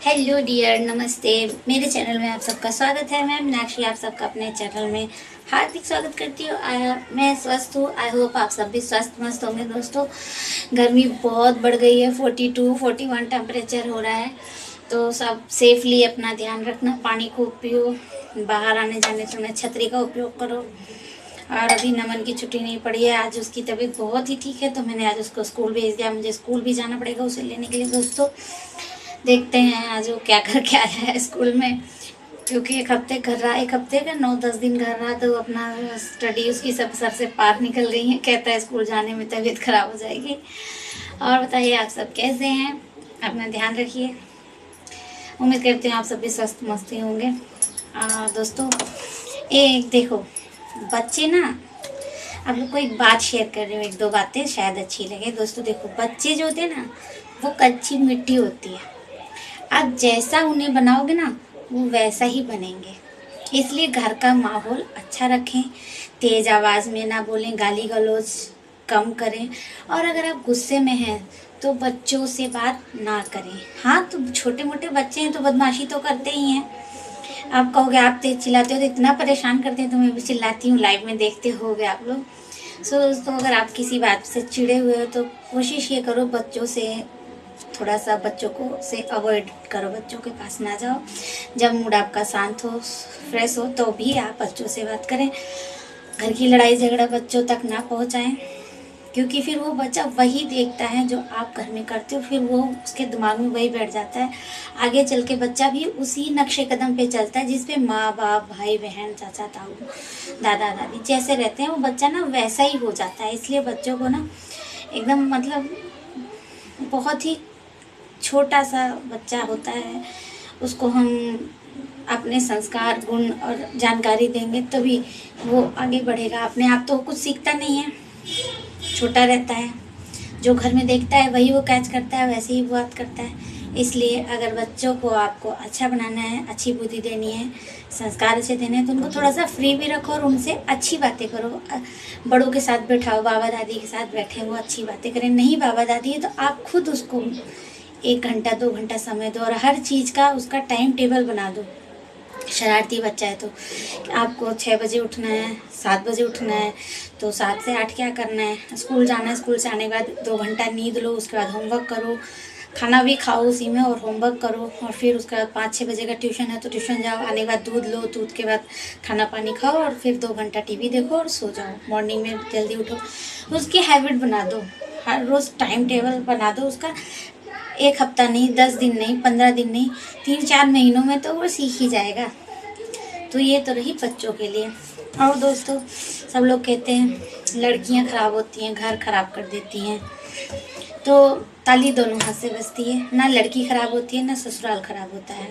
Hello dear, नमस्ते। मेरे channel में आप सबका स्वागत है। मैं मीनाक्षी आप सबका अपने चैनल में हार्दिक स्वागत करती हूँ। मैं स्वस्थ हूँ। आई होप आप सब भी स्वस्थ मस्त होंगे। दोस्तों, गर्मी बहुत बढ़ गई है। 42-41 टेम्परेचर हो रहा है, तो सब सेफली अपना ध्यान रखना। पानी खूब पियो, बाहर आने जाने समय छतरी का उपयोग करो। और अभी नमन की छुट्टी नहीं पड़ी है। आज उसकी तबीयत बहुत ही ठीक है, तो मैंने आज उसको स्कूल भेज दिया। मुझे स्कूल भी जाना पड़ेगा उसे लेने के लिए। दोस्तों, देखते हैं आज वो क्या करके आया है स्कूल में, क्योंकि एक हफ्ते घर रहा, एक हफ्ते का 9-10 दिन घर रहा, तो अपना स्टडी उसकी सब सर से पार निकल गई है। कहता है स्कूल जाने में तबीयत खराब हो जाएगी। और बताइए आप सब कैसे हैं? अपना ध्यान रखिए। उम्मीद करते हैं आप सब भी स्वस्थ मस्त ही होंगे। दोस्तों, एक देखो, बच्चे ना, आप लोग को एक बात शेयर कर रही हूँ। एक दो बातें शायद अच्छी लगे। दोस्तों देखो, बच्चे जो होते हैं ना, वो कच्ची मिट्टी होती है। आप जैसा उन्हें बनाओगे ना, वो वैसा ही बनेंगे। इसलिए घर का माहौल अच्छा रखें, तेज आवाज़ में ना बोलें, गाली गलौज कम करें। और अगर आप गुस्से में हैं तो बच्चों से बात ना करें। हाँ, तो छोटे मोटे बच्चे हैं तो बदमाशी तो करते ही हैं। आप कहोगे आप तेज चिल्लाते हो तो इतना परेशान करते हैं, तो मैं भी चिल्लाती हूँ। लाइव में देखते होगे आप लोग। दोस्तों, अगर आप किसी बात से चिढ़े हुए हो तो कोशिश ये करो, बच्चों से थोड़ा सा बच्चों को से अवॉइड करो, बच्चों के पास ना जाओ। जब मूड आपका शांत हो, फ्रेश हो, तो भी आप बच्चों से बात करें। घर की लड़ाई झगड़ा बच्चों तक ना पहुंचाएं, क्योंकि फिर वो बच्चा वही देखता है जो आप घर में करते हो। फिर वो उसके दिमाग में वही बैठ जाता है। आगे चल के बच्चा भी उसी नक्शे कदम पे चलता है जिस पे माँ बाप, भाई बहन, चाचा ताऊ, दादा दादी जैसे रहते हैं, वो बच्चा ना वैसा ही हो जाता है। इसलिए बच्चों को ना एकदम मतलब बहुत ही छोटा सा बच्चा होता है, उसको हम अपने संस्कार, गुण और जानकारी देंगे तभी वो आगे बढ़ेगा। अपने आप तो कुछ सीखता नहीं है, छोटा रहता है। जो घर में देखता है वही वो कैच करता है, वैसे ही वो बात करता है। इसलिए अगर बच्चों को आपको अच्छा बनाना है, अच्छी बुद्धि देनी है, संस्कार अच्छे देने हैं, तो उनको थोड़ा सा फ्री भी रखो और उनसे अच्छी बातें करो। बड़ों के साथ बैठाओ, बाबा दादी के साथ बैठे, वो अच्छी बातें करें। नहीं बाबा दादी है तो आप खुद उसको 1 घंटा 2 घंटा समय दो और हर चीज़ का उसका टाइम टेबल बना दो। शरारती बच्चा है तो आपको 6 बजे उठना है, 7 बजे उठना है, तो 7 से 8 क्या करना है? स्कूल जाना है। स्कूल से आने के बाद 2 घंटा नींद लो, उसके बाद होमवर्क करो, खाना भी खाओ उसी में और होमवर्क करो। और फिर उसके बाद 5-6 बजे का ट्यूशन है तो ट्यूशन जाओ। आने के बाद दूध लो, दूध के बाद खाना पानी खाओ और फिर 2 घंटा टीवी देखो और सो जाओ। मॉर्निंग में जल्दी उठो। उसकी हैबिट बना दो, हर रोज़ टाइम टेबल बना दो उसका। 1 हफ्ता नहीं, 10 दिन नहीं, 15 दिन नहीं, 3-4 महीनों में तो वो सीख ही जाएगा। तो ये तो रही बच्चों के लिए। और दोस्तों, सब लोग कहते हैं लड़कियां खराब होती हैं, घर खराब कर देती हैं, तो ताली दोनों हाथ से बजती है। ना लड़की खराब होती है, ना ससुराल खराब होता है,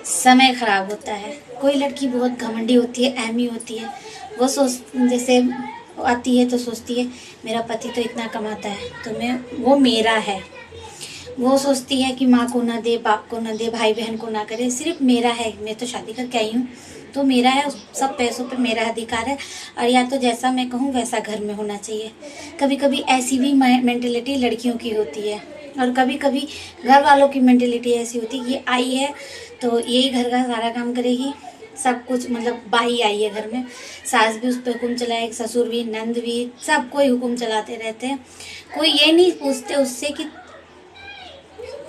समय खराब होता है। कोई लड़की बहुत घमंडी होती है, अहमी होती है। वो सोच जैसे आती है तो सोचती है मेरा पति तो इतना कमाता है तो वो मेरा है। वो सोचती है कि माँ को ना दे, बाप को ना दे, भाई बहन को ना करे, सिर्फ मेरा है। मैं तो शादी करके आई हूँ तो मेरा है, उस सब पैसों पे मेरा अधिकार है। और या तो जैसा मैं कहूँ वैसा घर में होना चाहिए। कभी कभी ऐसी भी मेंटेलिटी लड़कियों की होती है और कभी कभी घर वालों की मेंटेलिटी ऐसी होती है कि आई है तो यही घर का सारा काम करेगी, सब कुछ। मतलब बाई आई है घर में, सास भी उस पर हुक्म चलाए, ससुर भी, नंद भी, सब कोई हुक्म चलाते रहते हैं। कोई ये नहीं पूछते उससे कि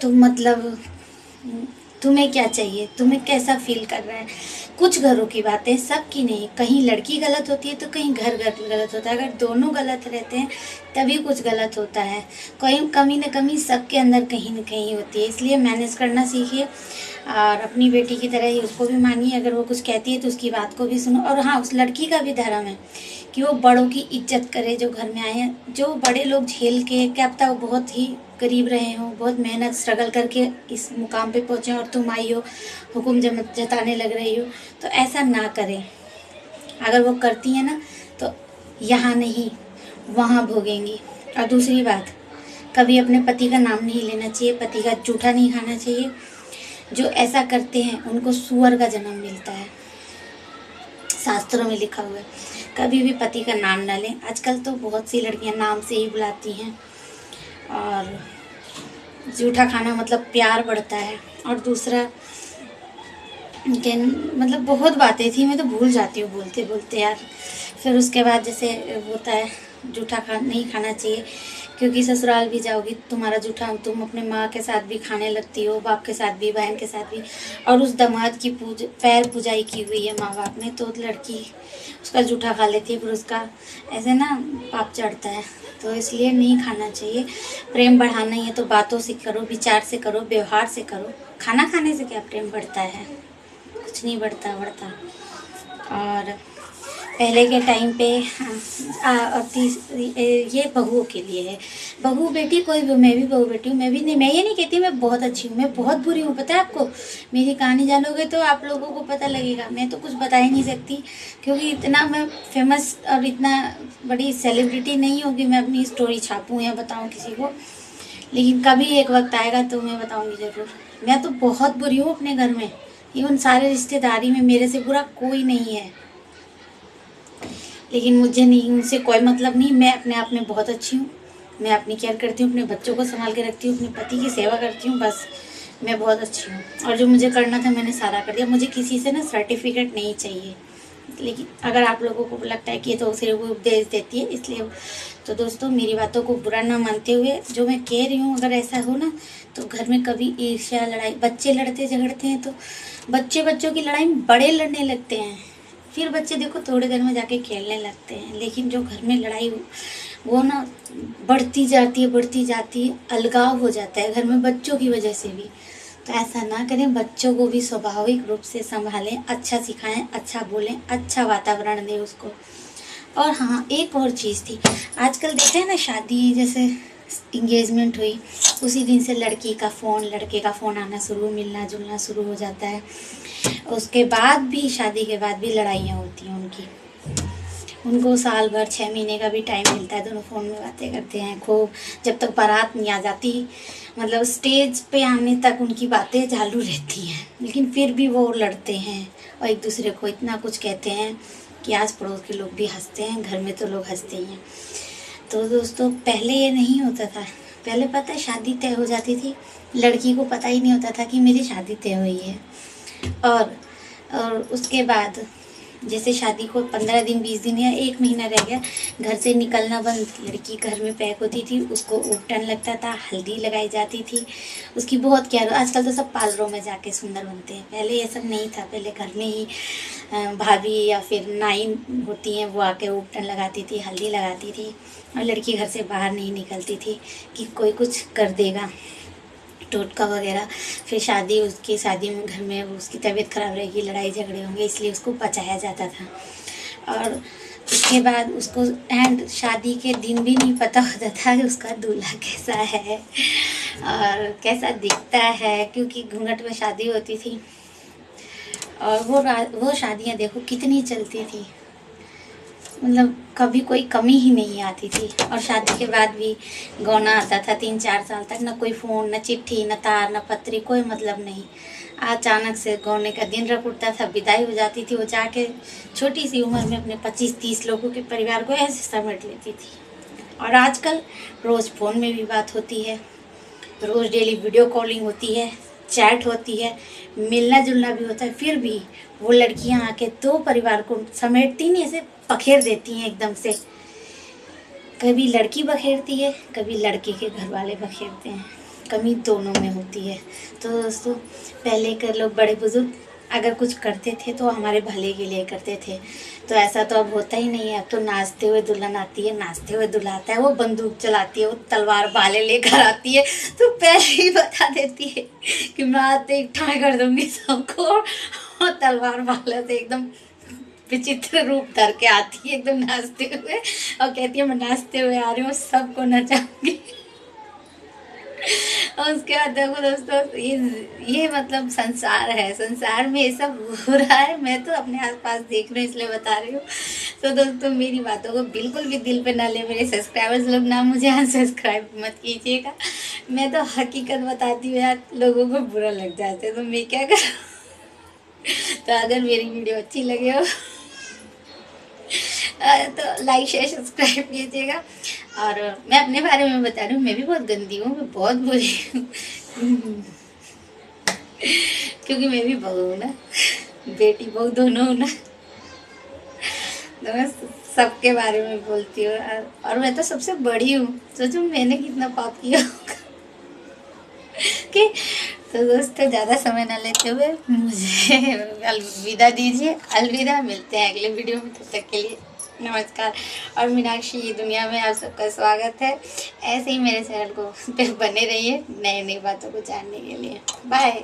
तुम मतलब तुम्हें क्या चाहिए, तुम्हें कैसा फील कर रहा है। कुछ घरों की बातें, सबकी नहीं। कहीं लड़की गलत होती है तो कहीं घर गलत होता है। अगर दोनों गलत रहते हैं तभी कुछ गलत होता है। कोई कमी न कमी सबके अंदर कहीं न कहीं होती है। इसलिए मैनेज करना सीखिए और अपनी बेटी की तरह ही उसको भी मानिए। अगर वो कुछ कहती है तो उसकी बात को भी सुनो। और हाँ, उस लड़की का भी धर्म है कि वो बड़ों की इज्जत करे जो घर में आए हैं। जो बड़े लोग झेल के, क्या पता वो बहुत ही गरीब रहे हो, बहुत मेहनत स्ट्रगल करके इस मुकाम पे पहुँचे और तुम आई हो हुक्म जताने लग रही हो, तो ऐसा ना करें। अगर वो करती है ना तो यहाँ नहीं वहाँ भोगेंगी। और दूसरी बात, कभी अपने पति का नाम नहीं लेना चाहिए, पति का जूठा नहीं खाना चाहिए। जो ऐसा करते हैं उनको सूअर का जन्म मिलता है, शास्त्रों में लिखा हुआ है। कभी भी पति का नाम ना लें। आजकल तो बहुत सी लड़कियां नाम से ही बुलाती हैं। और जूठा खाना मतलब प्यार बढ़ता है, और दूसरा मतलब बहुत बातें थी, मैं तो भूल जाती हूँ बोलते बोलते यार। फिर उसके बाद जैसे होता है जूठा नहीं खाना चाहिए, क्योंकि ससुराल भी जाओगी तुम्हारा जूठा तुम अपने माँ के साथ भी खाने लगती हो, बाप के साथ भी, बहन के साथ भी, और उस दामाद की पैर पूजाई की हुई है माँ बाप ने, तो लड़की उसका जूठा खा लेती है, फिर उसका ऐसे ना पाप चढ़ता है। तो इसलिए नहीं खाना चाहिए। प्रेम बढ़ाना ही है तो बातों से करो, विचार से करो, व्यवहार से करो। खाना खाने से क्या प्रेम बढ़ता है? कुछ नहीं बढ़ता। और पहले के टाइम पे ये बहुओं के लिए है। बहू बेटी कोई भी, मैं भी बहू बेटी हूँ, मैं भी नहीं, मैं ये नहीं कहती मैं बहुत अच्छी हूँ, मैं बहुत बुरी हूँ। पता है आपको, मेरी कहानी जानोगे तो आप लोगों को पता लगेगा। मैं तो कुछ बता ही नहीं सकती, क्योंकि इतना मैं फेमस और इतना बड़ी सेलिब्रिटी नहीं होगी मैं अपनी स्टोरी छापूँ या बताऊँ किसी को। लेकिन कभी एक वक्त आएगा तो मैं बताऊँगी ज़रूर। मैं तो बहुत बुरी हूँ अपने घर में, इवन सारे रिश्तेदारी में मेरे से बुरा कोई नहीं है। लेकिन मुझे नहीं, उनसे कोई मतलब नहीं। मैं अपने आप में बहुत अच्छी हूँ। मैं अपनी केयर करती हूँ, अपने बच्चों को संभाल के रखती हूँ, अपने पति की सेवा करती हूँ, बस मैं बहुत अच्छी हूँ। और जो मुझे करना था मैंने सारा कर दिया। मुझे किसी से ना सर्टिफिकेट नहीं चाहिए। लेकिन अगर आप लोगों को लगता है कि ये तो सिर्फ वो उपदेश देती है इसलिए, तो दोस्तों मेरी बातों को बुरा ना मानते हुए जो मैं कह रही हूँ, अगर ऐसा हो ना तो घर में कभी ईर्ष्या लड़ाई, बच्चे लड़ते झगड़ते हैं तो बच्चों की लड़ाई में बड़े लड़ने लगते हैं, फिर बच्चे देखो थोड़ी देर में जाके खेलने लगते हैं। लेकिन जो घर में लड़ाई वो ना बढ़ती जाती है, अलगाव हो जाता है घर में बच्चों की वजह से भी। तो ऐसा ना करें, बच्चों को भी स्वाभाविक रूप से संभालें, अच्छा सिखाएं, अच्छा बोलें, अच्छा वातावरण दें उसको। और हाँ, एक और चीज़ थी, आजकल देखते हैं ना शादी जैसे इंगेजमेंट हुई उसी दिन से लड़की का फ़ोन लड़के का फ़ोन आना शुरू, मिलना जुलना शुरू हो जाता है। उसके बाद भी, शादी के बाद भी लड़ाइयाँ होती हैं उनकी। उनको साल भर 6 महीने का भी टाइम मिलता है, दोनों फ़ोन में बातें करते हैं खूब, जब तक बारात नहीं आ जाती, मतलब स्टेज पे आने तक उनकी बातें चालू रहती हैं। लेकिन फिर भी वो लड़ते हैं और एक दूसरे को इतना कुछ कहते हैं कि आस पड़ोस के लोग भी हंसते हैं, घर में तो लोग हंसते ही हैं। तो दोस्तों पहले ये नहीं होता था। पहले पता है शादी तय हो जाती थी, लड़की को पता ही नहीं होता था कि मेरी शादी तय हुई है। और उसके बाद जैसे शादी को 15 दिन 20 दिन या 1 महीना रह गया, घर से निकलना बंद, लड़की घर में पैक होती थी, उसको उपटन लगता था, हल्दी लगाई जाती थी, उसकी बहुत केयर। आजकल तो सब पार्लरों में जाके सुंदर बनते हैं, पहले ये सब नहीं था। पहले घर में ही भाभी या फिर नाइन होती हैं वो आके उपटन लगाती थी, हल्दी लगाती थी, और लड़की घर से बाहर नहीं निकलती थी कि कोई कुछ कर देगा, टोटका वगैरह। फिर उसकी शादी में घर में उसकी तबीयत खराब रहेगी, लड़ाई झगड़े होंगे, इसलिए उसको बचाया जाता था। और उसके बाद उसको एंड शादी के दिन भी नहीं पता होता था कि उसका दूल्हा कैसा है और कैसा दिखता है, क्योंकि घूंघट में शादी होती थी। और वो शादियाँ देखो कितनी चलती थी, मतलब कभी कोई कमी ही नहीं आती थी। और शादी के बाद भी गौना आता था 3-4 साल तक, ना कोई फ़ोन, ना चिट्ठी, ना तार, ना पत्री, कोई मतलब नहीं। अचानक से गौने का दिन रख उठता था, विदाई हो जाती थी, वो जाके छोटी सी उम्र में अपने 25-30 लोगों के परिवार को ऐसे समेट लेती थी। और आजकल रोज़ फ़ोन में भी बात होती है, रोज़ डेली वीडियो कॉलिंग होती है, चैट होती है, मिलना जुलना भी होता है। फिर भी वो लड़कियां आके 2 परिवार को समेटती नहीं, ऐसे पखेर देती हैं एकदम से। कभी लड़की बखेरती है, कभी लड़के के घर वाले बखेरते हैं, कमी दोनों में होती है। तो दोस्तों पहले के लोग बड़े बुजुर्ग अगर कुछ करते थे तो हमारे भले के लिए करते थे। तो ऐसा तो अब होता ही नहीं है। अब तो नाचते हुए दुल्हन आती है, नाचते हुए दूल्हा आता है, वो बंदूक चलाती है, वो तलवार भाले लेकर आती है, तो पहले ही बता देती है कि मैं आते ही ठाई कर दूंगी सबको, और तलवार भाले से एकदम विचित्र रूप धर के आती है एकदम नाचते हुए, और कहती है मैं नाचते हुए आ रही हूँ, सबको नचाऊंगी। और उसके बाद देखो दोस्तों, ये मतलब संसार है, संसार में ये सब हो रहा है। मैं तो अपने आसपास देख रही हूँ इसलिए बता रही हूँ। तो दोस्तों मेरी बातों को बिल्कुल भी दिल पे ना ले, मेरे सब्सक्राइबर्स लोग ना मुझे अनसब्सक्राइब मत कीजिएगा। मैं तो हकीकत बताती हूँ यार, लोगों को बुरा लग जाता है तो मैं क्या करूँ। तो अगर मेरी वीडियो अच्छी लगे हो तो लाइक शेयर सब्सक्राइब कीजिएगा। और मैं अपने बारे में बता रही हूँ, मैं भी बहुत गंदी हूँ, मैं बहुत बुरी हूँ। क्योंकि मैं भी बहू हूँ ना, बेटी बहू दोनों हूँ ना, तो मैं सबके बारे में बोलती हूँ। और मैं तो सबसे बड़ी हूँ, सोचो मैंने कितना पाप किया होगा। कि तो दोस्तों ज़्यादा समय ना लेते हुए मुझे अलविदा दीजिए। अलविदा, मिलते हैं अगले वीडियो में, तब तक के लिए नमस्कार। और मीनाक्षी दुनिया में आप सबका स्वागत है। ऐसे ही मेरे चैनल को पे बने रहिए नई नई बातों को जानने के लिए। बाय।